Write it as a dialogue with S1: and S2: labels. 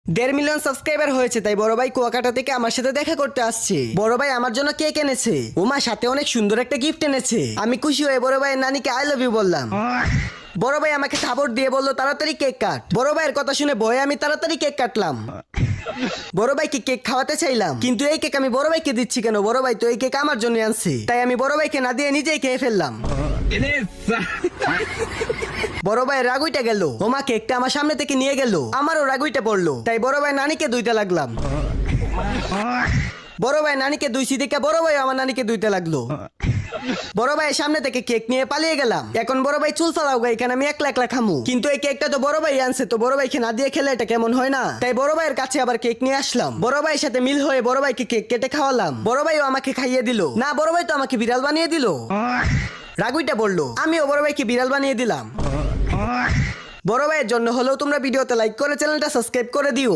S1: 1.5 million subscriber হয়েছে, তাই বড় ভাই কুয়াকাটা থেকে আমার সাথে দেখা করতে আসছে। বড় ভাই আমার জন্য কেক এনেছে, ওমা সাথে অনেক সুন্দর একটা গিফট এনেছে। আমি খুশি হয়ে বড় ভাইয়ের নানিকে আই লাভ ইউ বললাম। বড় ভাই আমাকে থাপড় দিয়ে বললো তাড়াতাড়ি কেক কাট। বড় ভাইয়ের কথা শুনে ভয়ে আমি তাড়াতাড়ি কেক কাটলাম। বড় ভাইকে কেক খাওয়াতে চাইলাম, কিন্তু এই কেক আমি বড় ভাইকে দিচ্ছি কেন? বড় ভাই তো এই কেক আমার জন্য আনছে, তাই আমি বড় ভাইকে না দিয়ে নিজেই খেয়ে ফেললাম। বড় ভাই রাগুইটা গেল, ওমা কেকটা আমার সামনে থেকে নিয়ে গেল, আমারও রাগুইটা পড়লো, তাই বড় ভাই নানিকে দুইতে লাগলাম। বড় ভাই নানিকে দুইছি দেখে বড় ভাই আমার নানিকে দুইতে লাগলো। বড় ভাইয়ের সামনে থেকে কেক নিয়ে পালিয়ে গেলাম। এখন বড় ভাই চুল ফালাও গা, এখানে আমি একলা একলা খামু, কিন্তু এই কেকটা তো বড় ভাই আনছে, তো বড় ভাইকে না দিয়ে খেলে এটা কেমন হয় না? তাই বড় ভাইয়ের কাছে আবার কেক নিয়ে আসলাম। বড় ভাইয়ের সাথে মিল হয়ে বড় ভাইকে কেক কেটে খাওয়ালাম। বড় ভাইও আমাকে খাইয়ে দিল। না, বড় ভাই তো আমাকে বিড়াল বানিয়ে দিল। রাগুইটা বললো, আমিও বড় ভাইকে বিড়াল বানিয়ে দিলাম। বড় ভাইয়ের জন্য হলেও তোমরা ভিডিওতে লাইক করে চ্যানেলটা সাবস্ক্রাইব করে দিও।